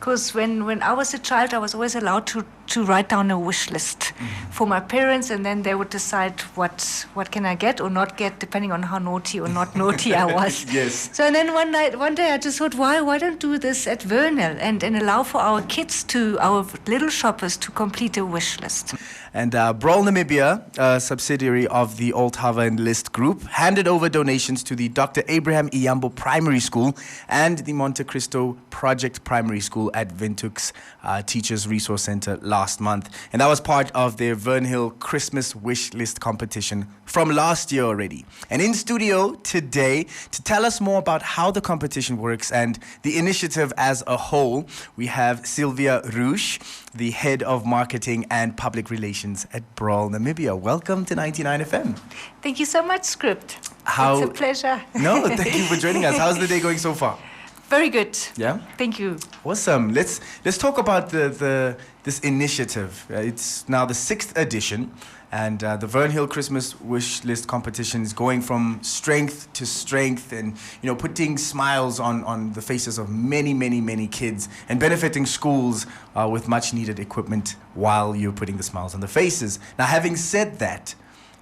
Because when I was a child, I was always allowed to write down a wish list for my parents, and then they would decide what can I get or not get, depending on how naughty or not naughty I was. Yes. So and then one day I just thought, why don't do this at Wernhill and allow for our kids our little shoppers to complete a wish list. And Broll Namibia, a subsidiary of the Althaven List Group, handed over donations to the Dr. Abraham Iyambo Primary School and the Monte Cristo Project Primary School at Windhoek's Teachers Resource Center last month. And that was part of their Wernhill Christmas Wish List competition from last year already. And in studio today to tell us more about how the competition works and the initiative as a whole, we have Sylvia Rusch, the head of marketing and public relations at Broll Namibia. Welcome to 99 FM. Thank you so much, Script. It's a pleasure. No, thank you for joining us. How's the day going so far? Very good. Yeah? Thank you. Awesome. Let's talk about this initiative. It's now the 6th edition, and the Wernhill Christmas Wish List competition is going from strength to strength, and putting smiles on the faces of many kids and benefiting schools with much needed equipment while you're putting the smiles on the faces. Now, having said that,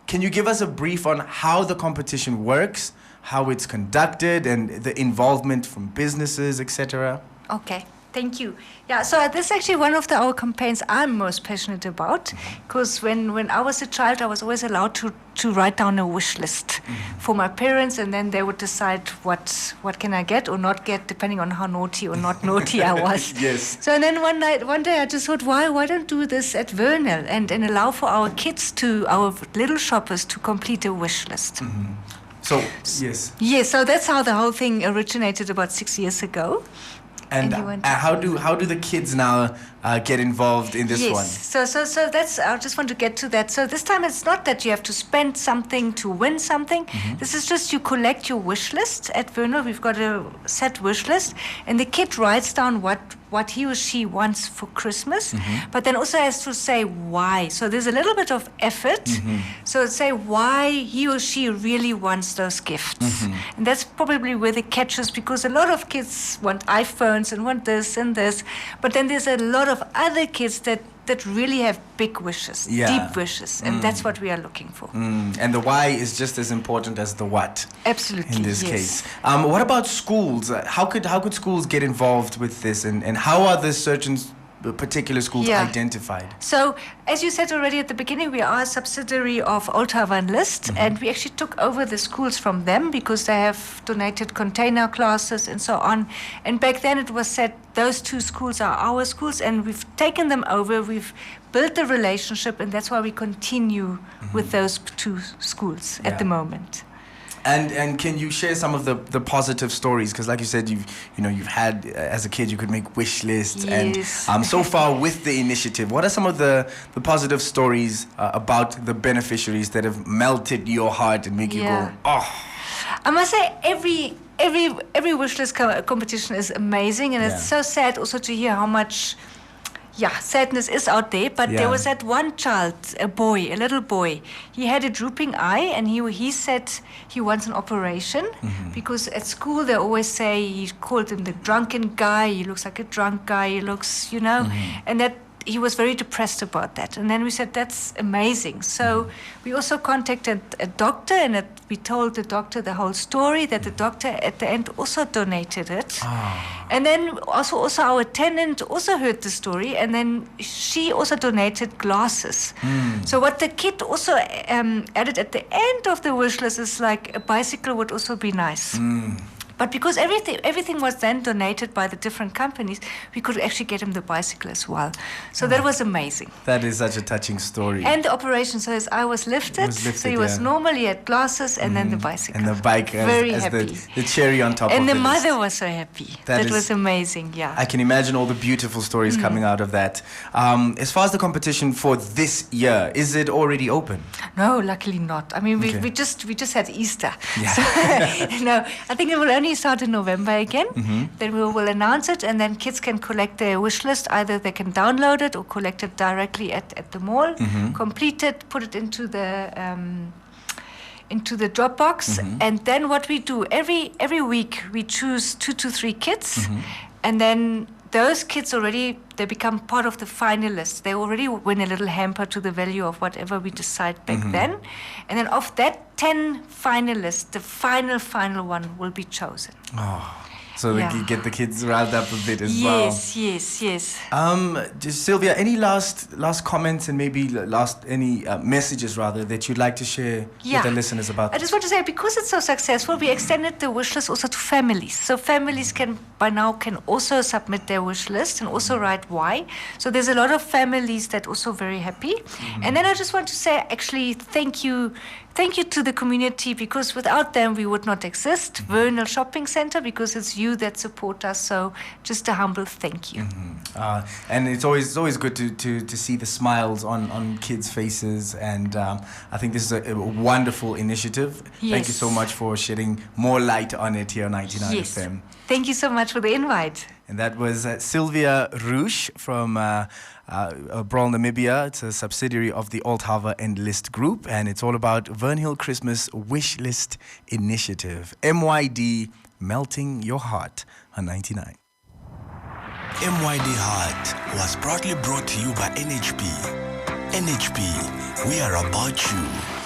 can you give us a brief on how the competition works, how it's conducted, and the involvement from businesses, etc.? Okay, thank you. Yeah, so this is actually one of our campaigns I'm most passionate about, because when I was a child, I was always allowed to write down a wish list for my parents, and then they would decide what can I get or not get, depending on how naughty or not naughty I was. Yes. So and then one day I just thought, why don't do this at Wernhill and allow for our kids our little shoppers to complete a wish list. So, yes. Yes, so that's how the whole thing originated about 6 years ago. And how do the kids now get involved in this one? Yes, so that's, I just want to get to that. So this time it's not that you have to spend something to win something. This is just you collect your wish list at Wernhill. We've got a set wish list, and the kid writes down what he or she wants for Christmas, but then also has to say why. So there's a little bit of effort. So say why he or she really wants those gifts. And that's probably where the catch is, because a lot of kids want iPhones and want this and this, but then there's a lot of other kids that really have big wishes, deep wishes, and that's what we are looking for. And the why is just as important as the what. Absolutely, in this case. What about schools? How could schools get involved with this, and how are the certain particular schools identified? So, as you said already at the beginning, we are a subsidiary of Althaven List, and we actually took over the schools from them because they have donated container classes and so on. And back then it was said those two schools are our schools, and we've taken them over, we've built the relationship, and that's why we continue with those two schools at the moment. And can you share some of the positive stories? Because like you said, you've had, as a kid, you could make wish lists. Yes. And so far with the initiative, what are some of the positive stories about the beneficiaries that have melted your heart and make you go, oh? I must say every wish list competition is amazing, and it's so sad also to hear how much sadness is out there, but there was that one child, a little boy. He had a drooping eye, and he said he wants an operation because at school they always say, he called him the drunken guy, he looks like a drunk guy, he looks, and that he was very depressed about that. And then we said, that's amazing. So we also contacted a doctor, and we told the doctor the whole story, that the doctor at the end also donated it. And then also our attendant also heard the story, and then she also donated glasses. So what the kid also added at the end of the wish list is like a bicycle would also be nice. But because everything was then donated by the different companies, we could actually get him the bicycle as well. So that was amazing. That is such a touching story. And the operation, so his eye was lifted. So he was normally at glasses, and then the bicycle. And the bike as happy. The cherry on top of it. And the mother was so happy. That was amazing, I can imagine all the beautiful stories coming out of that. As far as the competition for this year, is it already open? No, luckily not. I mean, we just had Easter. Yeah. So, no, I think it will only start in November again. Then we will announce it, and then kids can collect their wish list. Either they can download it or collect it directly at the mall, complete it, put it into the Dropbox, and then what we do every week we choose 2 to 3 kids, and then those kids already, they become part of the finalists. They already win a little hamper to the value of whatever we decide back then. And then of that 10 finalists, the final one will be chosen. Oh. So we can get the kids riled up a bit as well. Yes. Just Sylvia, any last comments and maybe any messages rather that you'd like to share with the listeners about I just want to say, because it's so successful, we extended the wish list also to families. So families can also submit their wish list and also write why. So there's a lot of families that are also very happy. And then I just want to say, actually, thank you to the community, because without them we would not exist. Wernhill Shopping Centre, because it's you that support us. So just a humble thank you. And it's always good to see the smiles on kids' faces. And I think this is a wonderful initiative. Yes. Thank you so much for shedding more light on it here on 99 FM. Thank you so much for the invite. And that was Sylvia Rusch from Broll Namibia. It's a subsidiary of the Althaver and List Group, and it's all about Wernhill Christmas Wish List Initiative. MYD, Melting Your Heart on 99. MYD Heart was proudly brought to you by NHP. NHP, we are about you.